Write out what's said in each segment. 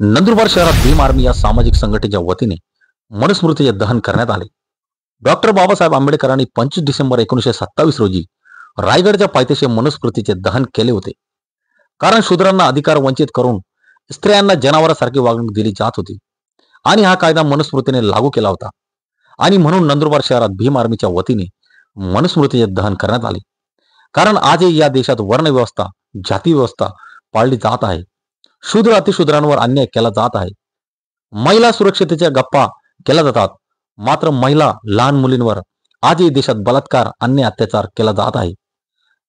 नंदुरबार शहरात भीम आर्मी या सामाजिक संघटनेच्या वतीने मनुस्मृतीचे दहन करण्यात आले। डॉक्टर बाबासाहेब आंबेडकरांनी 25 डिसेंबर 1927 रोजी रायगडच्या पायथ्याशी मनुस्मृतीचे दहन केले होते। कारण शूद्रांना अधिकार वंचित करून स्त्रियांना जनावरांसारखी वागणूक दिली जात होती आणि हा कायदा मनुस्मृतीने लागू केला होता आणि म्हणून नंदुरबार शहरात भीम आर्मीच्या वतीने मनुस्मृतीचे दहन करण्यात आले। कारण आजही या देशात वर्ण व्यवस्था, जाती व्यवस्था पाळली जात आहे। शूद्र अतिशूद्रांवर अन्याय केला जात आहे। महिला सुरक्षतेच्या गप्पा केल्या जातात, मात्र महिला लहान मुलींवर आजही देशात बलात्कार, अन्याय, अत्याचार केला जात आहे।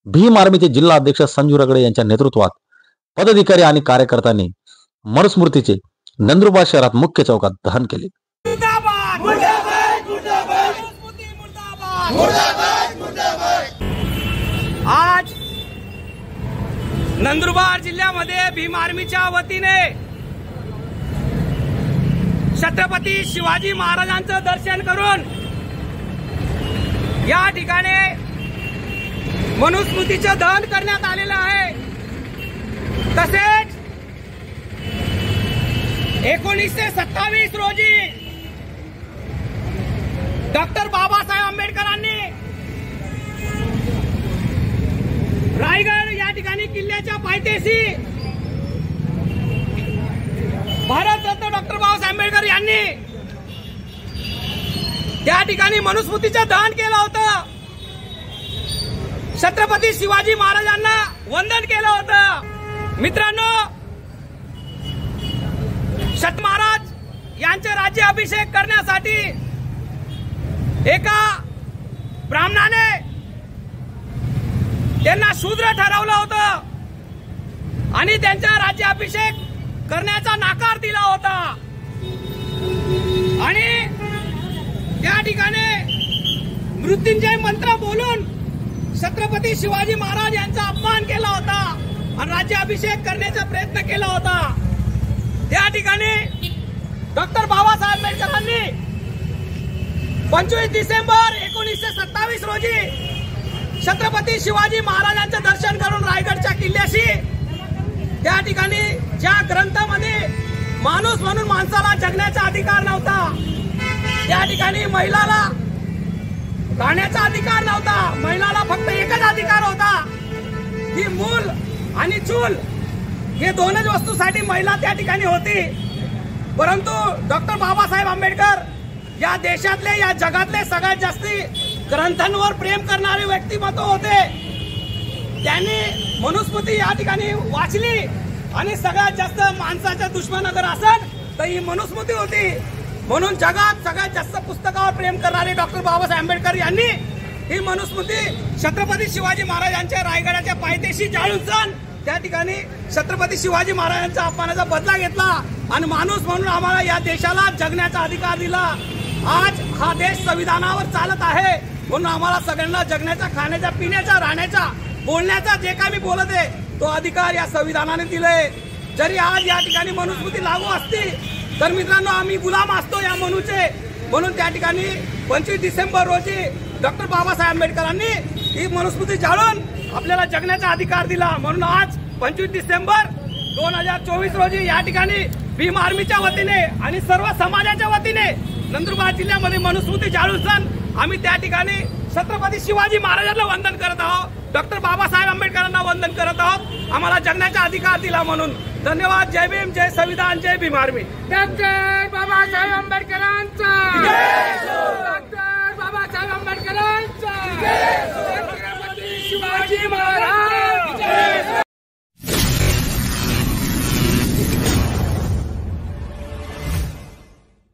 भीम आर्मीचे जिल्हा अध्यक्ष संजू रगडे यांच्या नेतृत्वात पदाधिकारी आणि कार्यकर्त्यांनी मनुस्मृतीचे नंदुरबार शहरात मुख्य चौकात दहन केले। आज नंदुरबार जिल्ह्यामध्ये भीम आर्मीच्या वतीने छत्रपती शिवाजी महाराजांचं दर्शन करून या ठिकाणी मनुस्मृतीचं दहन करण्यात आलेलं आहे। तसेच 1927 रोजी डॉक्टर बाबासाहेब आंबेडकरांनी रायगड या ठिकाणी किल्ल्याच्या पायथ्याशी भारतरत्न डॉक्टर बाबासाहेब आंबेडकर यांनी त्या ठिकाणी मनुस्मृतीचं दहन केलं होतं। छत्रपती शिवाजी महाराजांना वंदन केलं होतं। मित्रांनो, छत्रपती महाराज यांचे राज्याभिषेक करण्यासाठी एका ब्राह्मणाने त्यांना शूद्र ठरवलं होतं आणि त्यांचा राज्याभिषेक करण्याचा नकार दिला होता आणि त्या ठिकाणी मृत्युंजय मंत्र बोलून छत्रपती शिवाजी महाराज यांचा अपमान केला होता आणि राज्याभिषेक करण्याचा प्रयत्न केला होता। त्या ठिकाणी डॉक्टर बाबासाहेब आंबेडकरांनी 25 डिसेंबर 1927 रोजी छत्रपती शिवाजी महाराजांचं दर्शन करून रायगडच्या किल्ल्याशी त्या ठिकाणी ज्या ग्रंथामध्ये माणूस म्हणून माणसाला जगण्याचा अधिकार नव्हता, त्या ठिकाणी महिलाला राहण्याचा अधिकार नव्हता, महिलाला फक्त एकच अधिकार होता की मूल आणि चूल हे दोनच वस्तूसाठी महिला त्या ठिकाणी होती। परंतु डॉक्टर बाबासाहेब आंबेडकर या देशातले, या जगातले सगळ्यात जास्ती ग्रंथांवर प्रेम करणारे व्यक्तिमत्व होते। त्यांनी मनुस्मृती या ठिकाणी वाचली आणि सगळ्यात जास्त माणसाच्या दुश्मन अगर असेल तर ही मनुस्मृती होती। म्हणून जगात सगळ्यात जास्त पुस्तकावर प्रेम करणारे डॉक्टर बाबासाहेब आंबेडकर यांनी ही मनुस्मृती छत्रपती शिवाजी महाराजांच्या रायगडाच्या पायथ्याशी जाळून जाऊन त्या ठिकाणी छत्रपती शिवाजी महाराजांच्या अपमानाचा बदला घेतला आणि माणूस म्हणून आम्हाला या देशाला जगण्याचा अधिकार दिला। आज हा देश संविधानावर चालत आहे, म्हणून आम्हाला सगळ्यांना जगण्याचा, खाण्याचा, पिण्याचा, राहण्याचा, बोलण्याचा जे काही बोलत आहे तो अधिकार या संविधानाने दिले। जरी आज या ठिकाणी मनुस्मृती लागू असती तर मित्रांनो आम्ही गुलाम असतो या मनुचे। म्हणून त्या ठिकाणी 25 डिसेंबर रोजी डॉक्टर बाबासाहेब आंबेडकरांनी ही मनुस्मृती जाळून आपल्याला जगण्याचा अधिकार दिला। म्हणून आज 25 डिसेंबर 2024 रोजी या ठिकाणी भीम आर्मीच्या वतीने आणि सर्व समाजाच्या वतीने नंदुरबार जिल्ह्यामध्ये मनुस्मृती जाळून सण आम्ही त्या ठिकाणी छत्रपती शिवाजी महाराजांना वंदन करत आहोत, डॉक्टर बाबासाहेब आंबेडकरांना वंदन करत आहोत, आम्हाला जगण्याचा अधिकार दिला म्हणून। धन्यवाद। जय भीम, जय संविधान, जय भीम आर्मी। डॉक्टर बाबासाहेब आंबेडकरांचा